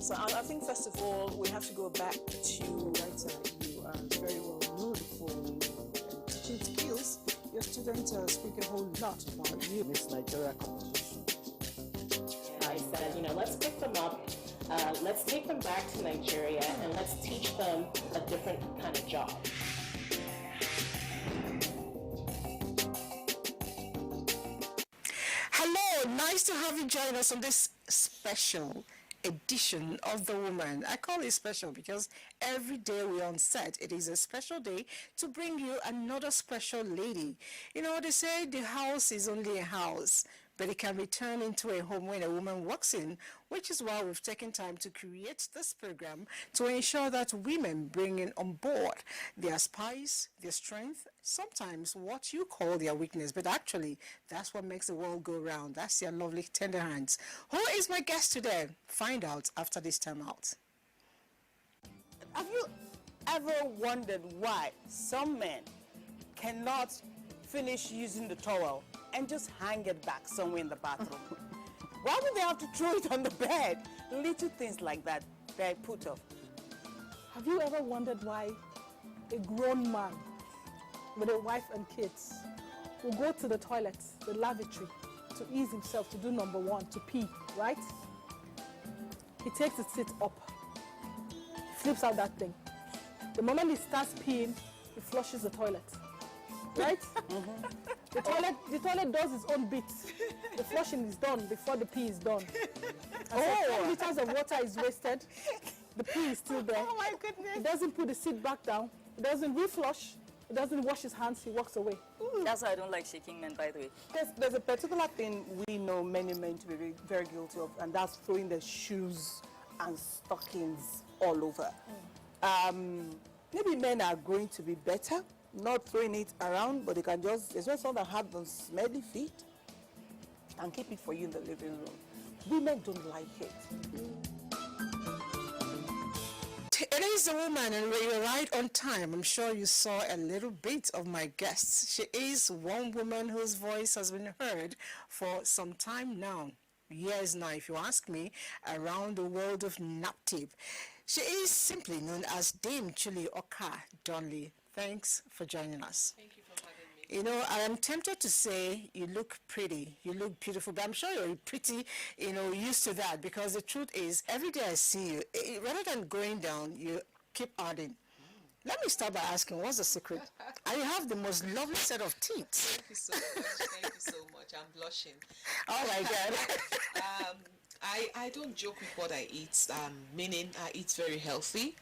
So I think first of all, we have to go back to Writer, you are very well known for teaching skills. Your students speak a whole lot about you. Miss Nigeria competition. I said, let's pick them up, let's take them back to Nigeria, and let's teach them a different kind of job. Hello, nice to have you join us on this special edition of The Woman. I call it special because every day we're on set, it is a special day to bring you another special lady. They say the house is only a house, but it can be turned into a home when a woman walks in, which is why we've taken time to create this program to ensure that women bring in on board their spice, their strength, sometimes what you call their weakness, but actually that's what makes the world go round. That's their lovely tender hands. Who is my guest today? Find out after this time out. Have you ever wondered why some men cannot finish using the towel and just hang it back somewhere in the bathroom? Why would they have to throw it on the bed? Little things like that, they put off. Have you ever wondered why a grown man with a wife and kids will go to the toilet, the lavatory, to ease himself, to do number one, to pee, right? He takes his seat up, flips out that thing. The moment he starts peeing, he flushes the toilet, right? The toilet does its own bit. The flushing is done before the pee is done. And 10 liters of water is wasted. The pee is still there. Oh my goodness. He doesn't put the seat back down. He doesn't reflush. He doesn't wash his hands. He walks away. That's why I don't like shaking men, by the way. There's a particular thing we know many men to be very, very guilty of, and that's throwing their shoes and stockings all over. Maybe men are going to be better, not throwing it around, but they can just all that have those smelly feet and keep it for you in the living room. Women don't like it. It is The Woman, and we're right on time. I'm sure you saw a little bit of my guest. She is one woman whose voice has been heard for some time now. Years now, if you ask me, around the world of NAPTIP. She is simply known as Dame Chuli Oka Donley. Thanks for joining us. Thank you for having me. I am tempted to say you look pretty, you look beautiful, but I'm sure you're pretty, used to that, because the truth is, every day I see you, rather than going down, you keep adding. Let me start by asking, what's the secret? And you have the most lovely set of teeth. Thank you so much. Thank you so much. I'm blushing. Oh my God. I don't joke with what I eat, meaning I eat very healthy.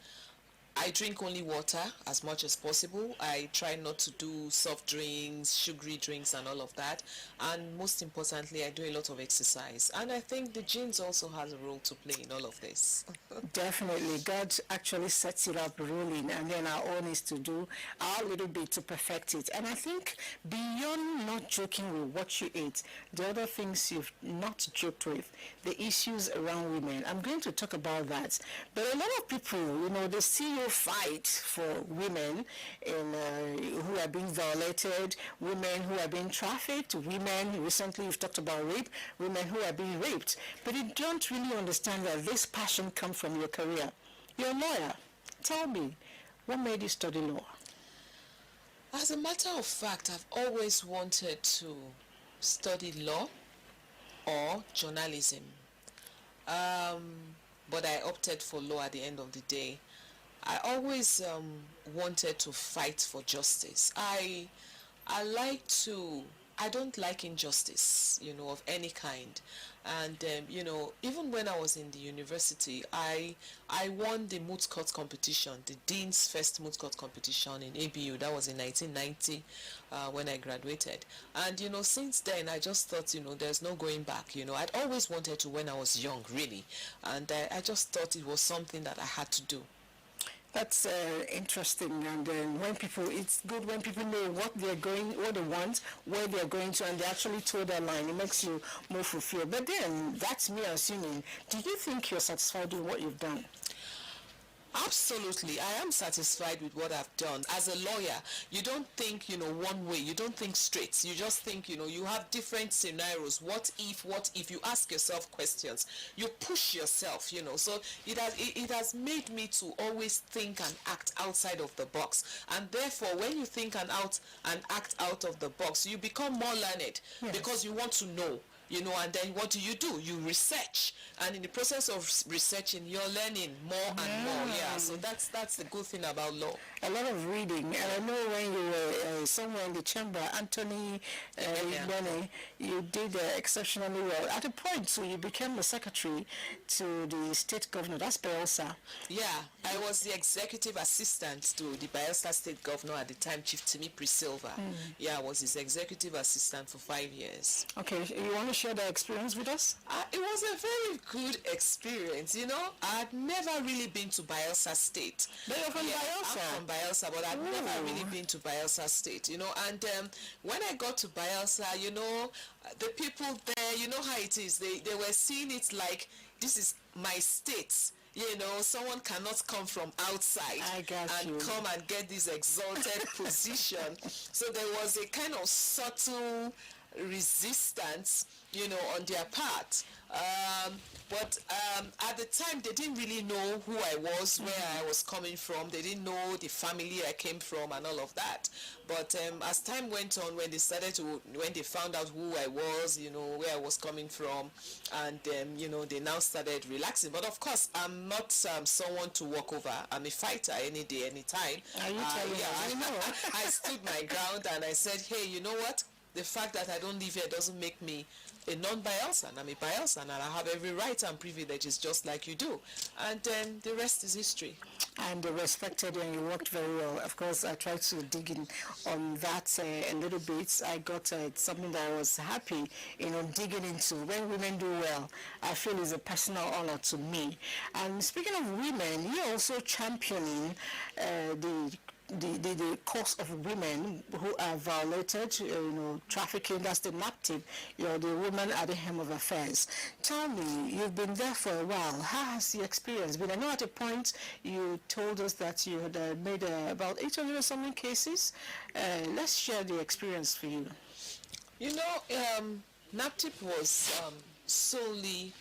I drink only water as much as possible. I try not to do soft drinks, sugary drinks and all of that. And most importantly, I do a lot of exercise. And I think the genes also has a role to play in all of this. Definitely. God actually sets it up rolling, and then our own is to do our little bit to perfect it. And I think beyond not joking with what you eat, the other things you've not joked with, the issues around women, I'm going to talk about that. But a lot of people, they see you fight for women who are being violated, women who are being trafficked, women, recently you've talked about rape, women who are being raped. But you don't really understand that this passion comes from your career. You're a lawyer. Tell me, what made you study law? As a matter of fact, I've always wanted to study law or journalism. But I opted for law at the end of the day. I always wanted to fight for justice. I don't like injustice, of any kind. And, even when I was in the university, I won the moot court competition, the Dean's first moot court competition in ABU. That was in 1990 when I graduated. And, since then, I just thought, there's no going back. I'd always wanted to when I was young, really. And I just thought it was something that I had to do. That's interesting, and it's good when people know what they want, where they're going to, and they actually toe their line. It makes you more fulfilled. But then, that's me assuming, do you think you're satisfied with what you've done? I'm Absolutely. I am satisfied with what I've done. As a lawyer, you don't think, one way. You don't think straight. You just think, you have different scenarios. What if you ask yourself questions? You push yourself, So it has made me to always think and act outside of the box. And therefore, when you think and act out of the box, you become more learned because you want to know. And then what do? You research, and in the process of researching, you're learning more and more. Yeah, so that's the good thing about law. A lot of reading, and I know when you were somewhere in the chamber, Anthony Igbene, you did exceptionally well. At a point, so you became the secretary to the state governor. That's Bayelsa. Yeah, I was the executive assistant to the Bayelsa state governor at the time, Chief Timi Prisilva. Yeah, I was his executive assistant for 5 years. Okay, you want to share the experience with us? It was a very good experience, I'd never really been to Bayelsa State. But you're from Bayelsa? I'm from Bayelsa, but I'd never really been to Bayelsa State, and when I got to Bayelsa, the people there, you know how it is, they were seeing it like, this is my state. Someone cannot come from outside come and get this exalted position. So there was a kind of subtle resistance, on their part. But at the time, they didn't really know who I was, where I was coming from. They didn't know the family I came from and all of that. But as time went on, when they found out who I was, where I was coming from, and they now started relaxing. But of course, I'm not someone to walk over. I'm a fighter any day, any time. I stood my ground and I said, hey, you know what? The fact that I don't live here doesn't make me a non-Bayelsan. I'm a Bayelsan and I have every right and privileges just like you do. And then the rest is history. And respected you and you worked very well. Of course, I tried to dig in on that a little bit. I got something that I was happy, digging into. When women do well, I feel is a personal honor to me. And speaking of women, you're also championing the cause of women who are violated, trafficking. That's the NAPTIP, the woman at the helm of affairs. Tell me, you've been there for a while. How has the experience been? I know at a point you told us that you had made about 800 or something cases. Let's share the experience for you. NAPTIP was solely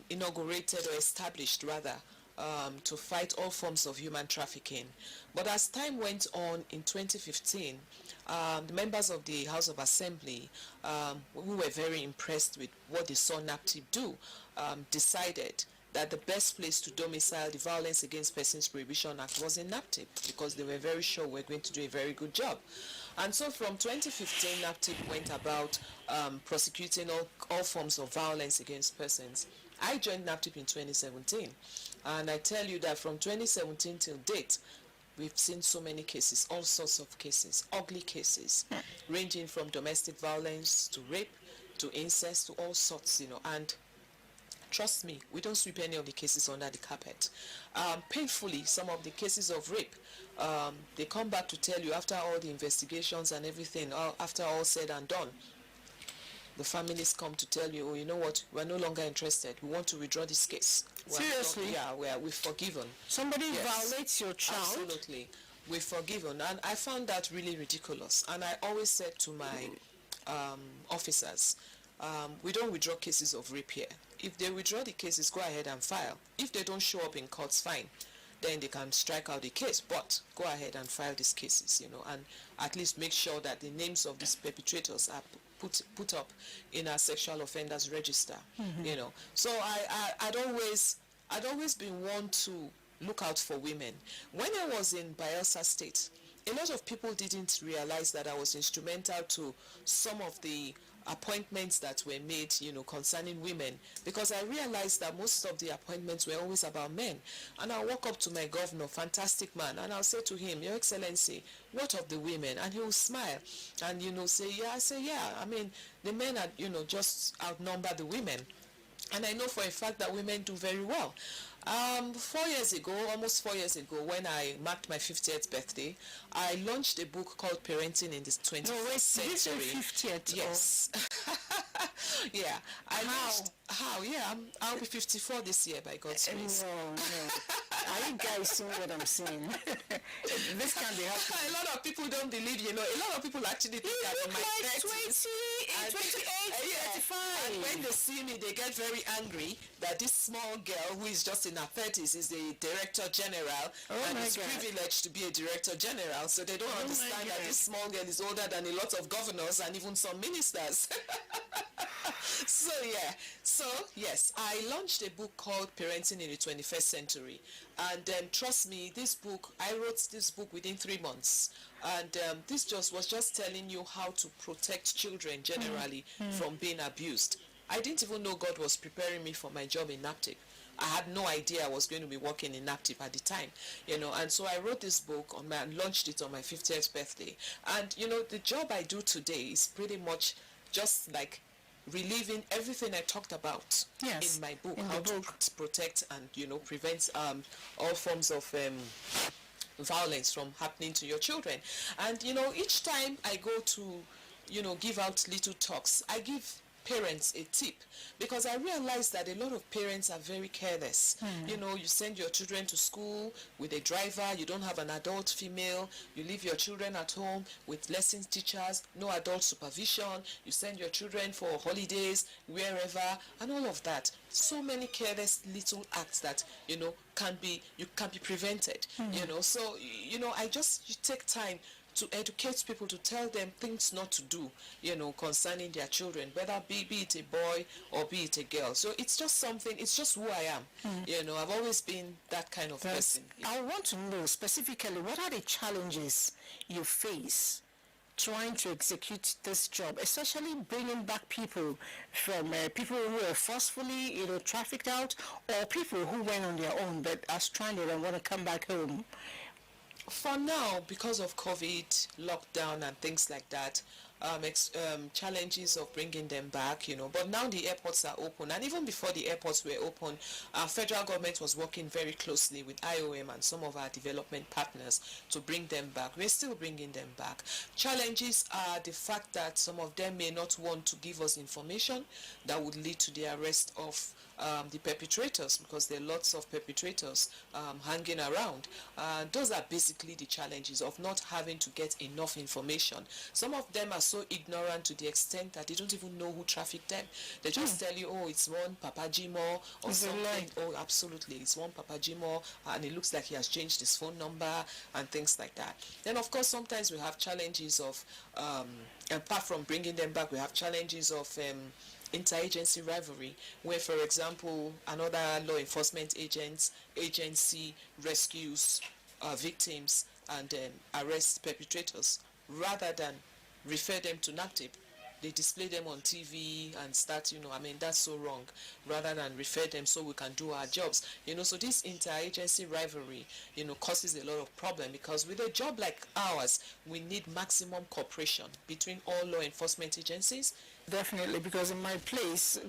inaugurated or established rather to fight all forms of human trafficking. But as time went on in 2015, the members of the House of Assembly, who were very impressed with what they saw NAPTIP do, decided that the best place to domicile the Violence Against Persons Prohibition Act was in NAPTIP because they were very sure we're going to do a very good job. And so from 2015, NAPTIP went about prosecuting all forms of violence against persons. I joined NAPTIP in 2017, and I tell you that from 2017 till date, we've seen so many cases, all sorts of cases, ugly cases, ranging from domestic violence to rape to incest to all sorts, and trust me, we don't sweep any of the cases under the carpet. Painfully, some of the cases of rape, they come back to tell you after all the investigations and everything, after all said and done, the families come to tell you, oh, you know what, we're no longer interested. We want to withdraw this case. Seriously? We've forgiven. Somebody violates your child? Absolutely. We've forgiven. And I found that really ridiculous. And I always said to my officers, we don't withdraw cases of rape here. If they withdraw the cases, go ahead and file. If they don't show up in courts, fine. Then they can strike out the case. But go ahead and file these cases, and at least make sure that the names of these perpetrators are put up in our sexual offenders register. So I'd always been one to look out for women. When I was in Bayelsa State, a lot of people didn't realize that I was instrumental to some of the appointments that were made, concerning women, because I realized that most of the appointments were always about men. And I'll walk up to my governor, fantastic man, and I'll say to him, Your Excellency, what of the women? And he will smile and, say, yeah. I say, yeah, I mean, the men are, just outnumber the women. And I know for a fact that women do very well. 4 years ago, almost 4 years ago, when I marked my 50th birthday, I launched a book called Parenting in the 21st Century. This is 50th? Yes. Yeah. How? Yeah, I'll be 54 this year by God's grace. No. Are you guys seeing what I'm saying? This can be happening. A lot of people don't believe, a lot of people actually think that in my 30s, 28, 25. And when they see me, they get very angry that this small girl who is just in her 30s is the director general and is privileged to be a director general. So they don't understand that this small girl is older than a lot of governors and even some ministers. So yes, I launched a book called Parenting in the 21st Century, and trust me, I wrote this book within 3 months, and this was just telling you how to protect children generally from being abused. I didn't even know God was preparing me for my job in NAPTIP. I had no idea I was going to be working in NAPTIP at the time, and so I wrote this book and launched it on my 50th birthday. And the job I do today is pretty much just like reliving everything I talked about in my book, how to protect and prevent all forms of violence from happening to your children. And each time I go to give out little talks, I give parents a tip, because I realize that a lot of parents are very careless. You send your children to school with a driver, you don't have an adult female, you leave your children at home with lessons teachers, no adult supervision, you send your children for holidays wherever, and all of that. So many careless little acts that can be prevented. So I just take time to educate people, to tell them things not to do, concerning their children, whether be it a boy or be it a girl. So it's just it's just who I am. I've always been that kind of person. I want to know specifically, what are the challenges you face trying to execute this job, especially bringing back people from people who were forcefully, trafficked out, or people who went on their own but are stranded and want to come back home? For now, because of COVID, lockdown and things like that, challenges of bringing them back, but now the airports are open, and even before the airports were open, our federal government was working very closely with IOM and some of our development partners to bring them back. We're still bringing them back. Challenges are the fact that some of them may not want to give us information that would lead to the arrest of the perpetrators, because there are lots of perpetrators hanging around. Those are basically the challenges of not having to get enough information. Some of them are so ignorant to the extent that they don't even know who trafficked them. They just tell you, oh, it's one Papa Jimo or something. Oh, absolutely, it's one Papa Jimo, and it looks like he has changed his phone number and things like that. Then, of course, sometimes we have challenges of, apart from bringing them back, we have challenges of interagency rivalry, where, for example, another law enforcement agency rescues victims and arrests perpetrators rather than refer them to NAPTIP. They display them on TV and start, that's so wrong, rather than refer them so we can do our jobs. So this interagency rivalry, causes a lot of problem, because with a job like ours, we need maximum cooperation between all law enforcement agencies. Definitely, because in my place,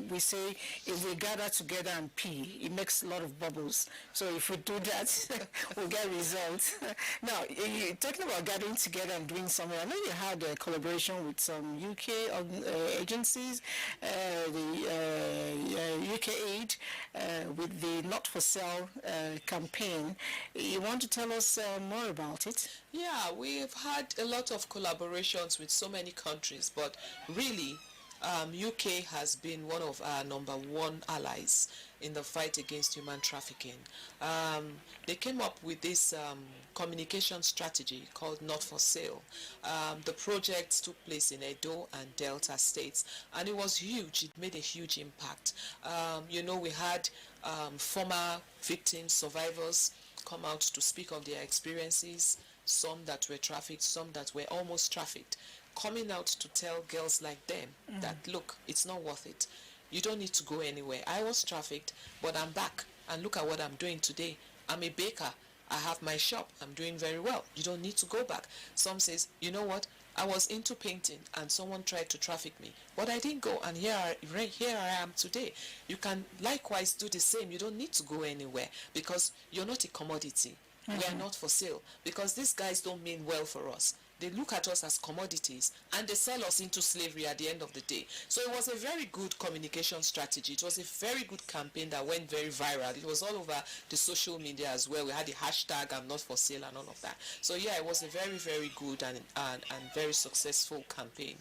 we say if we gather together and pee, it makes a lot of bubbles. So if we do that, we'll get results. Now, talking about gathering together and doing something, I know you had a collaboration with some UK agencies, the UK Aid, with the Not For Sale campaign. You want to tell us more about it? Yeah, we've had a lot of collaborations with so many countries, but really, UK has been one of our number one allies in the fight against human trafficking. They came up with this communication strategy called Not For Sale. The project took place in Edo and Delta states, and it was huge. It made a huge impact. We had former victims, survivors, come out to speak of their experiences, some that were trafficked, some that were almost trafficked, coming out to tell girls like them that, look, it's not worth it. You don't need to go anywhere. I was trafficked, but I'm back, and look at what I'm doing today. I'm a baker. I have my shop. I'm doing very well. You don't need to go back. Some says, you know what? I was into painting and someone tried to traffic me, but I didn't go, and here I am today. You can likewise do the same. You don't need to go anywhere, because you're not a commodity. We are not for sale, because these guys don't mean well for us. they look at us as commodities, and they sell us into slavery at the end of the day. So it was a very good communication strategy. It was a very good campaign that went very viral. It was all over the social media as well. We had the hashtag "I'm not for sale" and all of that. So yeah, it was a very, very good and very successful campaign.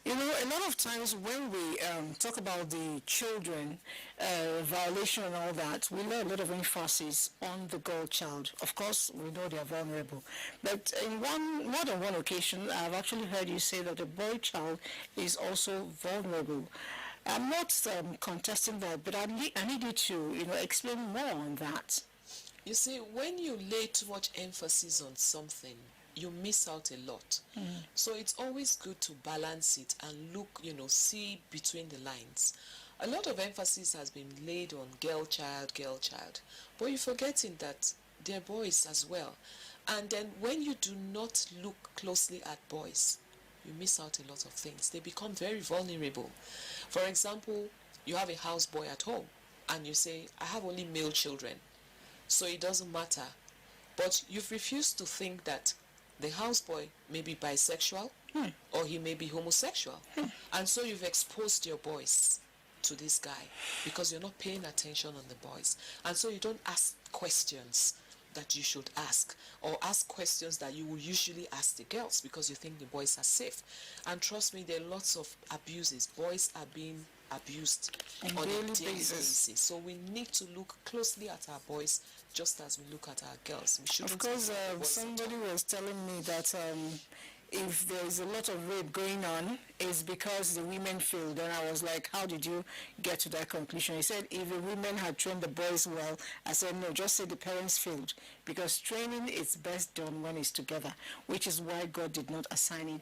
You know, a lot of times when we talk about the children violation and all that, we lay a lot of emphasis on the girl child. Of course, we know they are vulnerable. But in more than one occasion, I've actually heard you say that the boy child is also vulnerable. I'm not contesting that, but I need you to, explain more on that. You see, when you lay too much emphasis on something, you miss out a lot. So it's always good to balance it and look, see between the lines. A lot of emphasis has been laid on girl child, but you're forgetting that they're boys as well. And then when you do not look closely at boys, you miss out a lot of things. They become very vulnerable. For example, you have a houseboy at home and you say, I have only male children, so it doesn't matter. But you've refused to think that the houseboy may be bisexual or he may be homosexual. And so you've exposed your boys to this guy because you're not paying attention on the boys. And so you don't ask questions that you should ask, or ask questions that you would usually ask the girls because you think the boys are safe. And trust me, there are lots of abuses. Boys are being abused on a daily basis. So we need to look closely at our boys just as we look at our girls. We shouldn't. Of course, somebody was telling me that if there is a lot of rape going on, it's because the women failed. And I was like, how did you get to that conclusion? He said, if the women had trained the boys well, I said, no, just say the parents failed. Because training is best done when it's together, which is why God did not assign it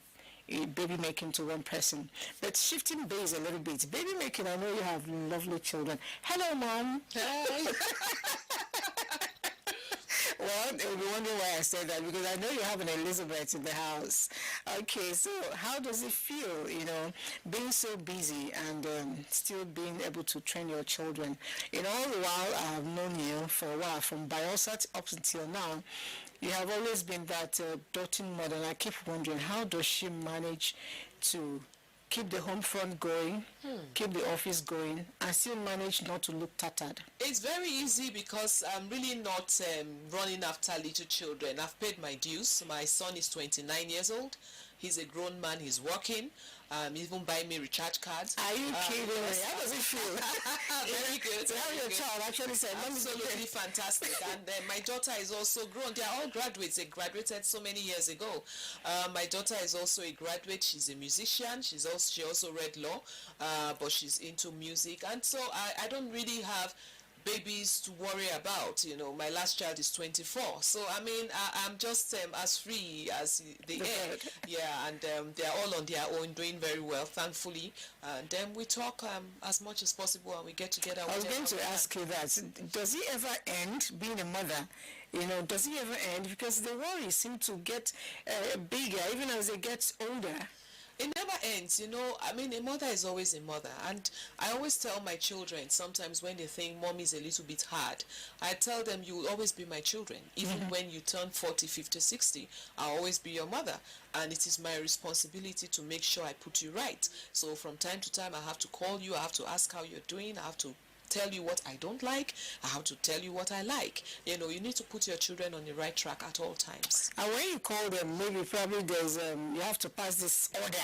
baby making to one person. But shifting base a little bit. Baby making, I know you have lovely children. Hello, Mom. Hi. Well, you'll be wondering why I said that, because I know you have an Elizabeth in the house. Okay, so how does it feel, being so busy and still being able to train your children? All the while I've known you for a while, from Biosat up until now, you have always been that doting mother, and I keep wondering, how does she manage to keep the home front going, keep the office going, and still manage not to look tattered? It's very easy because I'm really not running after little children. I've paid my dues. My son is 29 years old. He's a grown man. He's working. Even buying me recharge cards. Are you kidding me? How does it feel? Very good. To have your child actually said, absolutely fantastic. And my daughter is also grown. They are all graduates. They graduated so many years ago. My daughter is also a graduate. She's a musician. She also read law, but she's into music. And so I don't really have babies to worry about. My last child is 24, so I mean I'm just as free as the air. Yeah, and they're all on their own, doing very well, thankfully. And then we talk as much as possible, and we get together. I was going to ask you that. Does it ever end, being a mother? Does it ever end? Because the worries seem to get bigger even as they get older. It never ends, I mean, a mother is always a mother. And I always tell my children, sometimes when they think mom is a little bit hard, I tell them, you will always be my children. Even when you turn 40, 50, 60, I'll always be your mother. And it is my responsibility to make sure I put you right. So from time to time, I have to call you, I have to ask how you're doing, I have to tell you what I don't like, I have to tell you what I like. You need to put your children on the right track at all times. And when you call them, maybe probably there's you have to pass this order.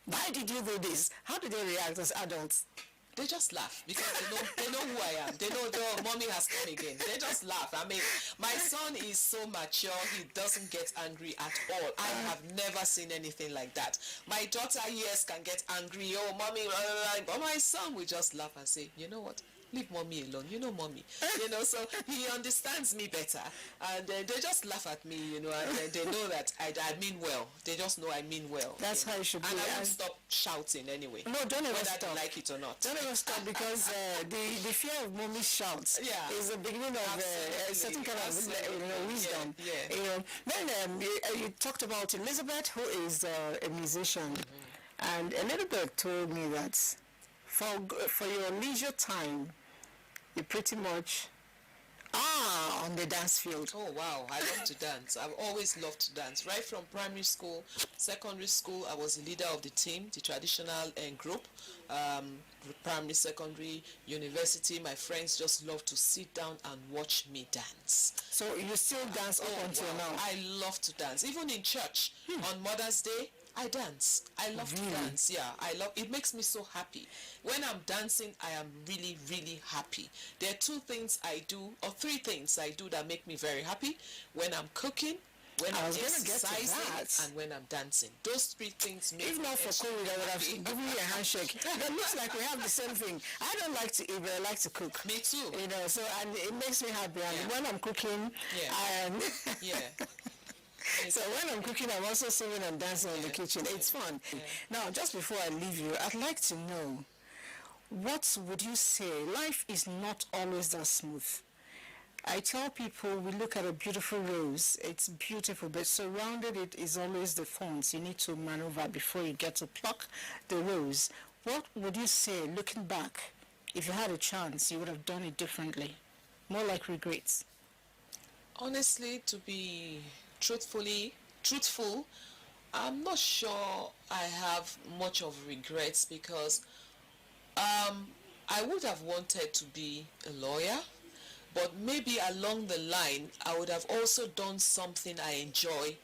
Why did you do this? How do they react as adults? They just laugh because they know who I am. They know, oh, mommy has come again. They just laugh. I mean, my son is so mature, he doesn't get angry at all. I have never seen anything like that. My daughter, yes, can get angry. Oh, mommy, blah, blah, blah. But my son will just laugh and say, you know what? Leave mommy alone. Mommy. So he understands me better. And they just laugh at me, and they know that I mean well. They just know I mean well. That's how it should be. And I won't stop shouting anyway. No, don't ever stop. Whether they like it or not. Don't ever stop, because the fear of mommy shouts is the beginning of a certain kind of wisdom. Then you talked about Elizabeth, who is a musician. And Elizabeth told me that for your leisure time, you pretty much On the dance field. Oh wow, I love to dance. I've always loved to dance. Right from primary school, secondary school, I was the leader of the team, the traditional group. Primary, secondary, university, my friends just love to sit down and watch me dance. So you still dance up until now? I love to dance. Even in church, on Mother's Day, I dance. I love to dance. Yeah, I love it. Makes me so happy. When I'm dancing, I am really, really happy. There are two things I do, or three things I do that make me very happy. When I'm cooking, when I'm exercising, and when I'm dancing. Those three things make If me not for COVID, I would have given you a handshake. It looks like we have the same thing. I don't like to eat, but I like to cook. Me too. You know, so and it makes me happy. And when I'm cooking, Yeah. I am. Yeah. So when I'm cooking, I'm also singing and dancing in the kitchen. It's fun. Now, just before I leave you, I'd like to know, what would you say? Life is not always that smooth. I tell people, we look at a beautiful rose. It's beautiful, but surrounded it is always the thorns. You need to maneuver before you get to pluck the rose. What would you say, looking back, if you had a chance, you would have done it differently? More like regrets. Honestly, to be truthful, I'm not sure I have much of regrets because I would have wanted to be a lawyer, but maybe along the line I would have also done something I enjoy,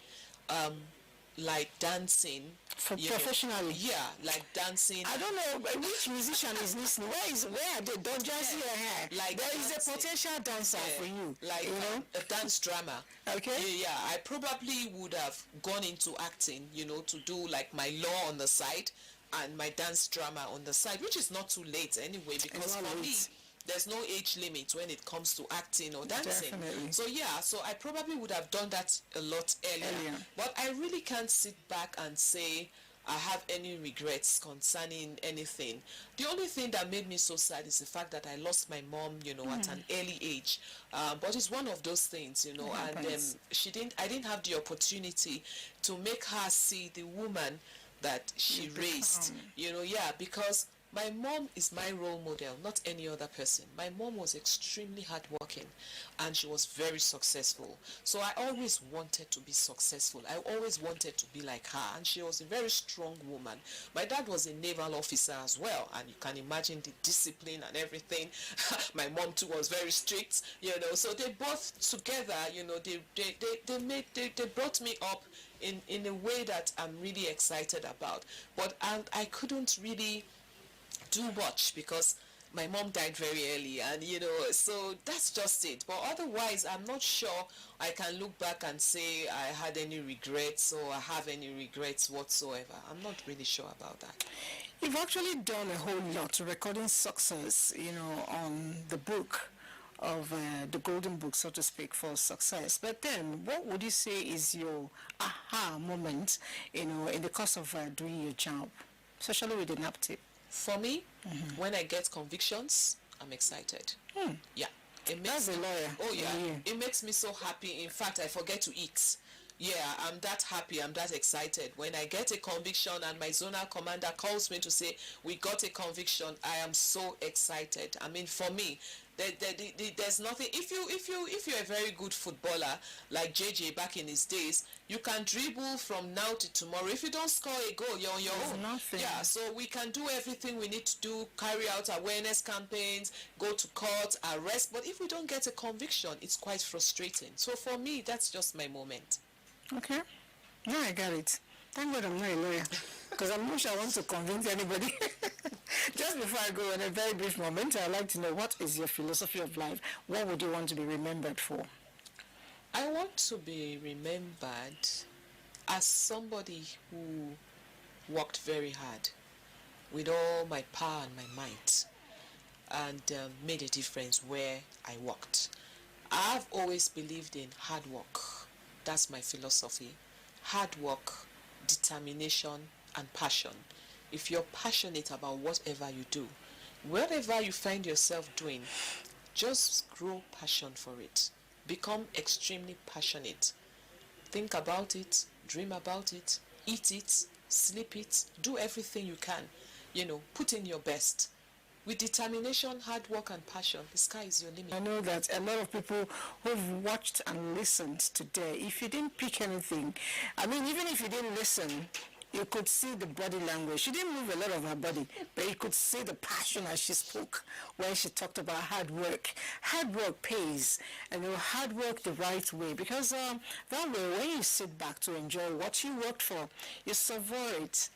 like dancing. Professionally? Yeah, like dancing. I don't know which musician is listening. Where are they? Don't just see your hair. Like there is dancing. a potential dancer for you. Like you know? a dance drama. Okay. Yeah, I probably would have gone into acting, to do like my law on the side and my dance drama on the side, which is not too late anyway, because for me, there's no age limit when it comes to acting or dancing. Definitely. So yeah, so I probably would have done that a lot earlier. But I really can't sit back and say I have any regrets concerning anything. The only thing that made me so sad is the fact that I lost my mom, at an early age. But it's one of those things, and I didn't have the opportunity to make her see the woman that she raised, because my mom is my role model, not any other person. My mom was extremely hardworking and she was very successful. So I always wanted to be successful. I always wanted to be like her, and she was a very strong woman. My dad was a naval officer as well, and you can imagine the discipline and everything. My mom too was very strict, so they both together, they brought me up in a way that I'm really excited about. But I couldn't really do much because my mom died very early, and so that's just it. But otherwise, I'm not sure I can look back and say I had any regrets or I have any regrets whatsoever. I'm not really sure about that. You've actually done a whole lot recording success, on the book of the golden book, so to speak, for success. But then, what would you say is your aha moment, in the course of doing your job, especially with the NAPTIP? For me, when I get convictions, I'm excited. Yeah. That's a lawyer. Oh, yeah. It makes me so happy. In fact, I forget to eat. Yeah, I'm that happy. I'm that excited. When I get a conviction and my zonal commander calls me to say, we got a conviction, I am so excited. I mean, for me, there's nothing. If you're a very good footballer like JJ back in his days, you can dribble from now to tomorrow. If you don't score a goal, you're on your own. Nothing. Yeah, so we can do everything we need to do, carry out awareness campaigns, go to court, arrest. But if we don't get a conviction, it's quite frustrating. So for me, that's just my moment. Okay. Now I got it. Thank God I'm not a lawyer, because I'm not sure I want to convince anybody. Just before I go, in a very brief moment, I'd like to know, what is your philosophy of life? What would you want to be remembered for? I want to be remembered as somebody who worked very hard with all my power and my might, and made a difference where I worked. I've always believed in hard work. That's my philosophy. Hard work, determination, and passion. If you're passionate about whatever you do, whatever you find yourself doing, just grow passion for it. Become extremely passionate. Think about it, dream about it, eat it, sleep it, do everything you can. Put in your best. with determination, hard work, and passion, the sky is your limit. I know that a lot of people who've watched and listened today, if you didn't pick anything, I mean, even if you didn't listen, you could see the body language. She didn't move a lot of her body, but you could see the passion as she spoke when she talked about hard work. Hard work pays, and hard work the right way, because that way, when you sit back to enjoy what you worked for, you savor it,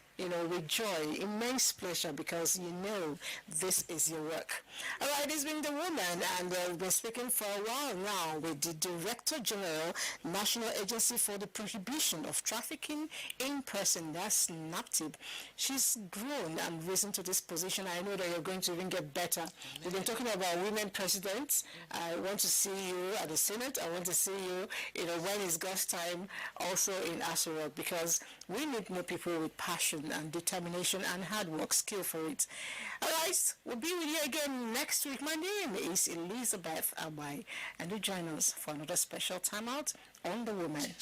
with joy, immense pleasure, because you know this is your work. All right, it's been the woman, and we've been speaking for a while now with the Director General, National Agency for the Prohibition of Trafficking in Person, that's NAPTIP. She's grown and risen to this position. I know that you're going to even get better. We've been talking about women presidents. I want to see you at the Senate. I want to see you, when it's God's time, also in Aso Rock, because we need more people with passion and determination and hard work, skill for it. All right, we'll be with you again next week. My name is Elizabeth Abai, and do join us for another special time out on The Woman.